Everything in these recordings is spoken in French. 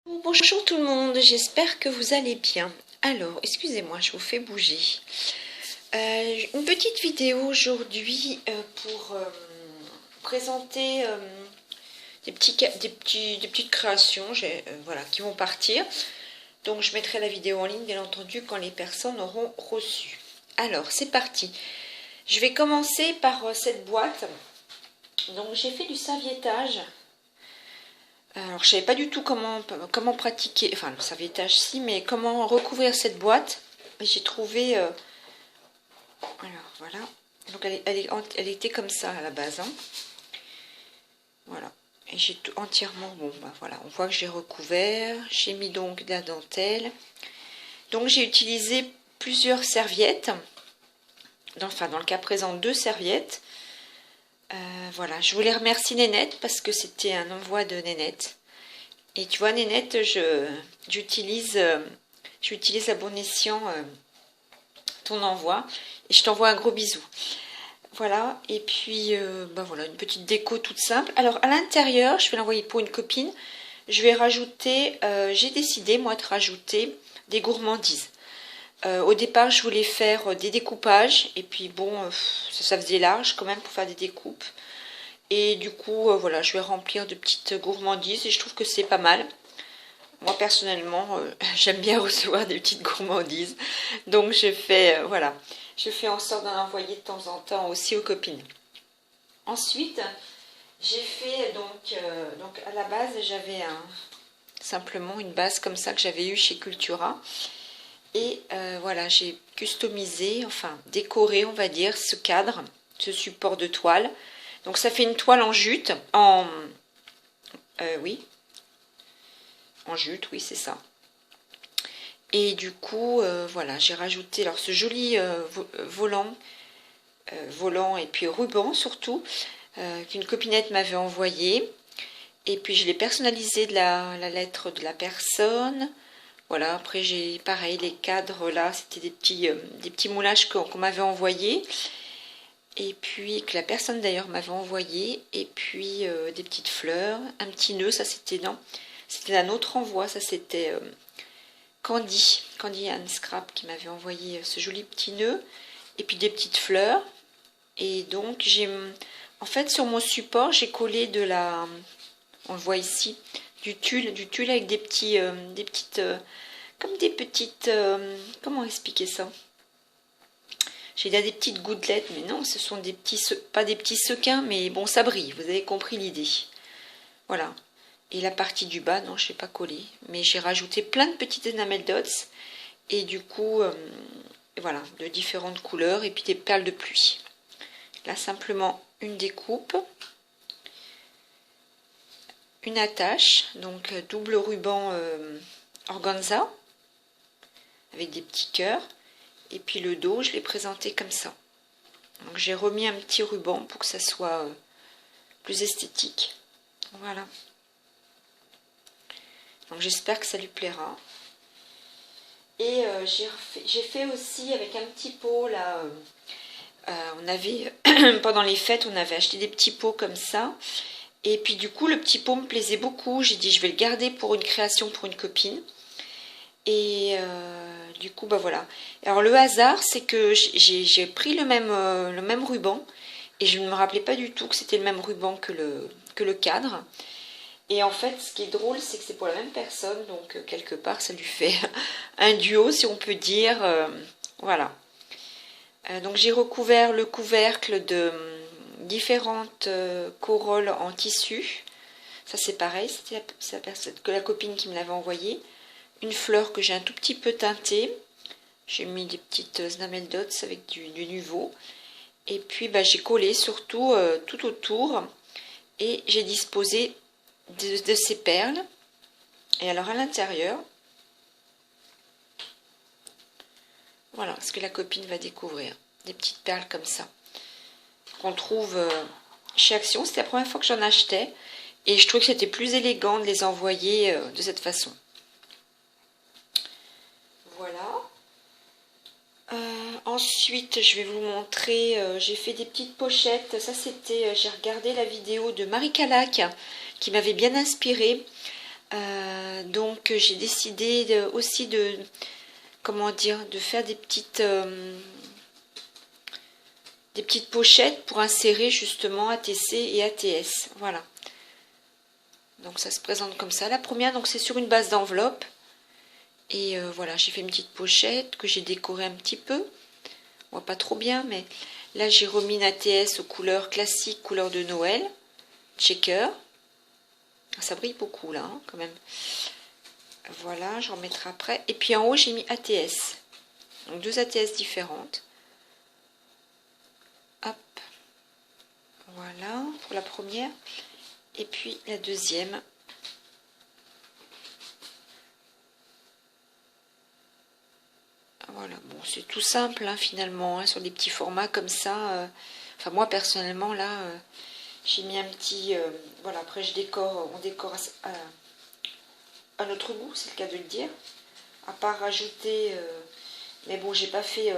Bonjour tout le monde, j'espère que vous allez bien. Alors, excusez-moi, je vous fais bouger. Une petite vidéo aujourd'hui pour présenter des petites créations voilà, qui vont partir. Donc je mettrai la vidéo en ligne, bien entendu, quand les personnes auront reçu. Alors, c'est parti. Je vais commencer par cette boîte. Donc j'ai fait du serviettage. Alors, je savais pas du tout comment pratiquer, enfin le serviettage si, mais comment recouvrir cette boîte. Et j'ai trouvé, alors voilà, donc elle était comme ça à la base, hein. Voilà, et j'ai tout entièrement, bon bah voilà, on voit que j'ai recouvert, j'ai mis donc de la dentelle. Donc j'ai utilisé plusieurs serviettes, enfin dans le cas présent 2 serviettes. Voilà, je voulais remercier Nénette parce que c'était un envoi de Nénette. Et tu vois, Nénette, j'utilise à bon escient ton envoi. Et je t'envoie un gros bisou. Voilà, et puis bah voilà, une petite déco toute simple. Alors à l'intérieur, je vais l'envoyer pour une copine. Je vais rajouter, j'ai décidé moi de rajouter des gourmandises. Au départ, je voulais faire des découpages. Et puis bon, ça faisait large quand même pour faire des découpes. Et du coup, voilà, je vais remplir de petites gourmandises et je trouve que c'est pas mal. Moi, personnellement, j'aime bien recevoir des petites gourmandises. Donc, voilà, je fais en sorte d'en envoyer de temps en temps aussi aux copines. Ensuite, j'ai fait, donc à la base, j'avais simplement une base comme ça que j'avais eue chez Cultura. Et voilà, j'ai customisé, enfin décoré, on va dire, ce cadre, ce support de toile. Donc ça fait une toile en jute, oui, en jute, oui, c'est ça. Et du coup, voilà, j'ai rajouté alors ce joli volant et puis ruban surtout, qu'une copinette m'avait envoyé. Et puis je l'ai personnalisé de la lettre de la personne. Voilà, après j'ai pareil, les cadres là, c'était des petits moulages qu'on m'avait envoyés. Et puis que la personne d'ailleurs m'avait envoyé, et puis des petites fleurs, un petit nœud, ça c'était un autre envoi, ça c'était Candy Anne Scrap qui m'avait envoyé ce joli petit nœud, et puis des petites fleurs. Et donc en fait sur mon support j'ai collé on le voit ici, du tulle avec comment expliquer ça? J'ai là des petites gouttelettes, mais non, ce sont pas des petits sequins, mais bon, ça brille, vous avez compris l'idée. Voilà. Et la partie du bas, non, je ne vais pas coller, mais j'ai rajouté plein de petites enamel dots, et du coup, voilà, de différentes couleurs, et puis des perles de pluie. Là, simplement une découpe, une attache, donc double ruban organza, avec des petits cœurs. Et puis le dos, je l'ai présenté comme ça. Donc j'ai remis un petit ruban pour que ça soit plus esthétique. Voilà. Donc j'espère que ça lui plaira. Et j'ai fait aussi avec un petit pot là. On avait pendant les fêtes, on avait acheté des petits pots comme ça. Et puis du coup, le petit pot me plaisait beaucoup. J'ai dit je vais le garder pour une création pour une copine. Et du coup, bah voilà. Alors le hasard, c'est que j'ai pris le même ruban et je ne me rappelais pas du tout que c'était le même ruban que le cadre. Et en fait, ce qui est drôle, c'est que c'est pour la même personne, donc quelque part, ça lui fait un duo, si on peut dire. Voilà. Donc j'ai recouvert le couvercle de différentes corolles en tissu. Ça c'est pareil, c'était la copine qui me l'avait envoyé. Une fleur que j'ai un tout petit peu teintée. J'ai mis des petites enamel dots avec du nouveau. Et puis bah, j'ai collé surtout tout autour. Et j'ai disposé de ces perles. Et alors à l'intérieur, voilà ce que la copine va découvrir. Des petites perles comme ça. Qu'on trouve chez Action. C'était la première fois que j'en achetais. Et je trouvais que c'était plus élégant de les envoyer de cette façon. Voilà. Ensuite, je vais vous montrer, j'ai fait des petites pochettes. Ça, c'était, j'ai regardé la vidéo de Marie Calac qui m'avait bien inspirée. Donc j'ai décidé aussi de, comment dire, de faire des petites pochettes pour insérer justement ATC et ATS. Voilà. Donc ça se présente comme ça. La première, donc c'est sur une base d'enveloppe. Et voilà, j'ai fait une petite pochette que j'ai décorée un petit peu. On voit pas trop bien, mais là j'ai remis une ATS aux couleurs classiques, couleurs de Noël, checker. Ça brille beaucoup là, hein, quand même. Voilà, j'en mettrai après. Et puis en haut, j'ai mis ATS. Donc deux ATS différentes. Hop. Voilà, pour la première. Et puis la deuxième. Voilà, bon, c'est tout simple hein, finalement, hein, sur des petits formats comme ça. Enfin, moi personnellement, là, j'ai mis un petit. Voilà, après, je décore, on décore à notre goût, c'est le cas de le dire. À part rajouter. Mais bon, j'ai pas fait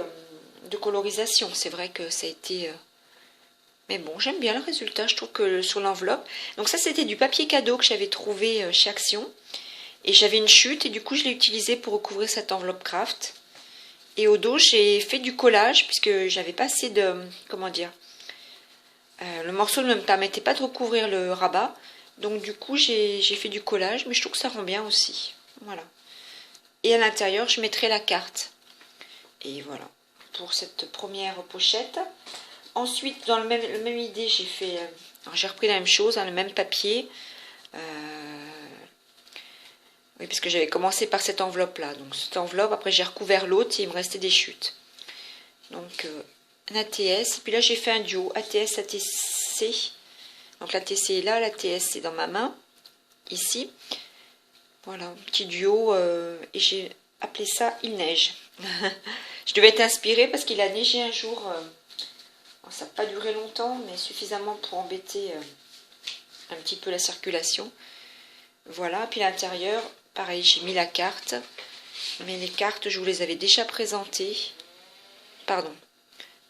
de colorisation. C'est vrai que ça a été. Mais bon, j'aime bien le résultat. Je trouve que sur l'enveloppe. Donc, ça, c'était du papier cadeau que j'avais trouvé chez Action. Et j'avais une chute, et du coup, je l'ai utilisé pour recouvrir cette enveloppe craft. Et au dos, j'ai fait du collage, puisque j'avais pas assez de... Comment dire, le morceau ne me permettait pas de recouvrir le rabat. Donc du coup, j'ai fait du collage, mais je trouve que ça rend bien aussi. Voilà. Et à l'intérieur, je mettrai la carte. Et voilà, pour cette première pochette. Ensuite, dans la même idée, j'ai fait... j'ai repris la même chose, hein, le même papier. Oui, parce que j'avais commencé par cette enveloppe-là. Donc cette enveloppe, après j'ai recouvert l'autre et il me restait des chutes. Donc un ATS. Et puis là j'ai fait un duo ATS, ATC. Donc l'ATC est là, l'ATS est dans ma main, ici. Voilà, un petit duo. Et j'ai appelé ça Il neige. Je devais être inspirée parce qu'il a neigé un jour. Ça n'a pas duré longtemps, mais suffisamment pour embêter un petit peu la circulation. Voilà, puis à l'intérieur, pareil, j'ai mis la carte. Mais les cartes, je vous les avais déjà présentées. Pardon.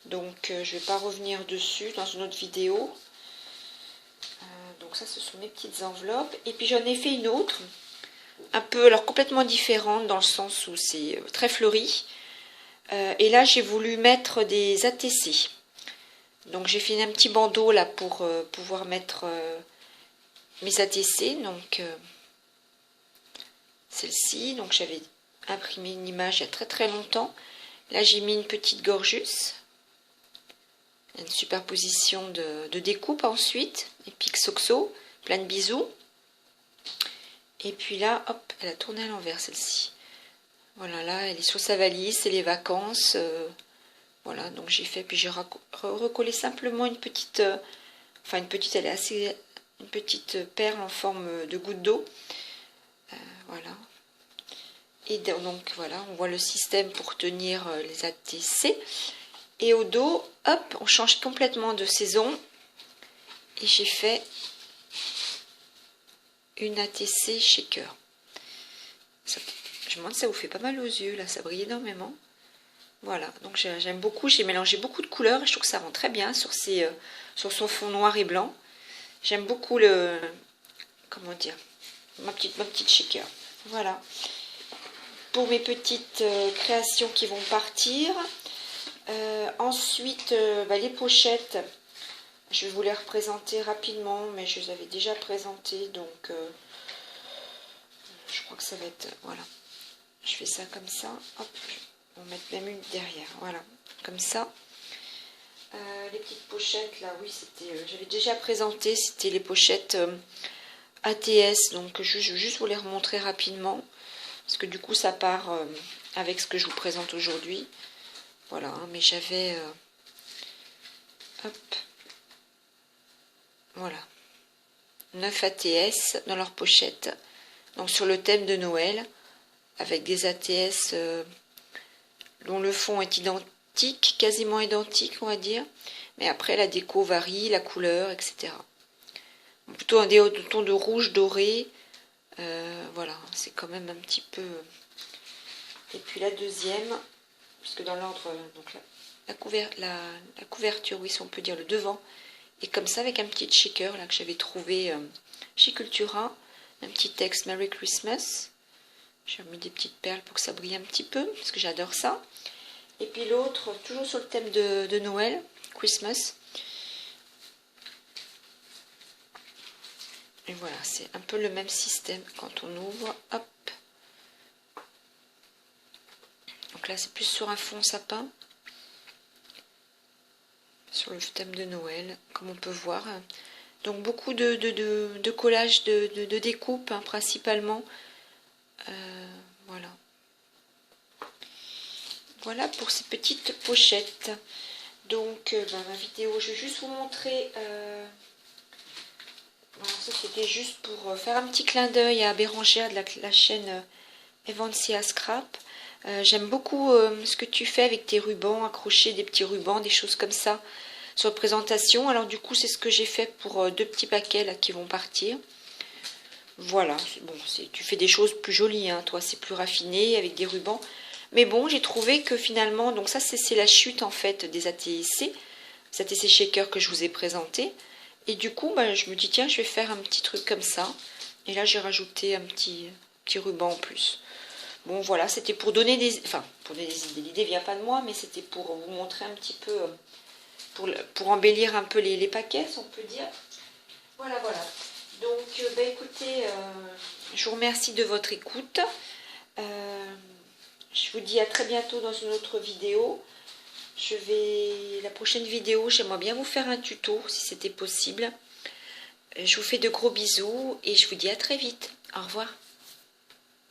Donc, je ne vais pas revenir dessus dans une autre vidéo. Donc ça, ce sont mes petites enveloppes. Et puis, j'en ai fait une autre. Un peu, alors complètement différente dans le sens où c'est très fleuri. Et là, j'ai voulu mettre des ATC. Donc, j'ai fait un petit bandeau là pour pouvoir mettre mes ATC. Donc, celle-ci. Donc, j'avais imprimé une image il y a très très longtemps. Là, j'ai mis une petite gorgeus. Une superposition de découpe ensuite. Et Pixoxo, plein de bisous. Et puis là, hop, elle a tourné à l'envers celle-ci. Voilà, là, elle est sur sa valise, c'est les vacances. Voilà, donc j'ai fait, puis j'ai recollé simplement une petite, enfin une petite, elle est assez, une petite perle en forme de goutte d'eau. Voilà. Et donc voilà, on voit le système pour tenir les ATC. Et au dos, hop, on change complètement de saison. Et j'ai fait une ATC shaker. Ça, je me demande si ça vous fait pas mal aux yeux, là, ça brille énormément. Voilà, donc j'aime beaucoup, j'ai mélangé beaucoup de couleurs et je trouve que ça rend très bien sur son fond noir et blanc. J'aime beaucoup le, comment dire, ma petite shaker. Voilà. Pour mes petites créations qui vont partir. Ensuite, les pochettes, je vais vous les représenter rapidement, mais je les avais déjà présentées, donc je crois que ça va être, voilà. Je fais ça comme ça, hop, on va mettre même une derrière, voilà, comme ça. Les petites pochettes, là, oui, c'était, j'avais déjà présenté, c'était les pochettes ATS, donc je vais juste vous les remontrer rapidement, parce que du coup, ça part avec ce que je vous présente aujourd'hui. Voilà, hein, mais j'avais, hop, voilà, 9 ATS dans leur pochette, donc sur le thème de Noël, avec des ATS dont le fond est identique, quasiment identique on va dire, mais après la déco varie, la couleur, etc. Plutôt un ton de rouge doré, voilà, c'est quand même un petit peu... Et puis la deuxième, puisque dans l'ordre, donc la couverture, oui, si on peut dire le devant, et comme ça avec un petit shaker là que j'avais trouvé chez Cultura, un petit texte Merry Christmas. J'ai mis des petites perles pour que ça brille un petit peu, parce que j'adore ça. Et puis l'autre, toujours sur le thème de Noël, Christmas. Et voilà, c'est un peu le même système quand on ouvre. Hop. Donc là, c'est plus sur un fond sapin. Sur le thème de Noël, comme on peut voir. Donc beaucoup de collages, de découpe, hein, principalement. Voilà. Voilà pour ces petites pochettes. Donc, ma vidéo, je vais juste vous montrer... Alors ça, c'était juste pour faire un petit clin d'œil à Bérangère de la chaîne Evancia Scrap. J'aime beaucoup ce que tu fais avec tes rubans, accrocher des petits rubans, des choses comme ça sur présentation. Alors du coup, c'est ce que j'ai fait pour 2 petits paquets là qui vont partir. Voilà, bon, tu fais des choses plus jolies, hein, toi c'est plus raffiné avec des rubans. Mais bon, j'ai trouvé que finalement, donc ça c'est la chute en fait des ATC Shaker que je vous ai présenté. Et du coup, je me dis tiens, je vais faire un petit truc comme ça. Et là, j'ai rajouté un petit ruban en plus. Bon, voilà, c'était pour donner des... Enfin, pour donner des idées. L'idée vient pas de moi, mais c'était pour vous montrer un petit peu... Pour embellir un peu les paquets, si on peut dire. Voilà, voilà. Donc, écoutez, je vous remercie de votre écoute. Je vous dis à très bientôt dans une autre vidéo. La prochaine vidéo, j'aimerais bien vous faire un tuto, si c'était possible. Je vous fais de gros bisous et je vous dis à très vite. Au revoir.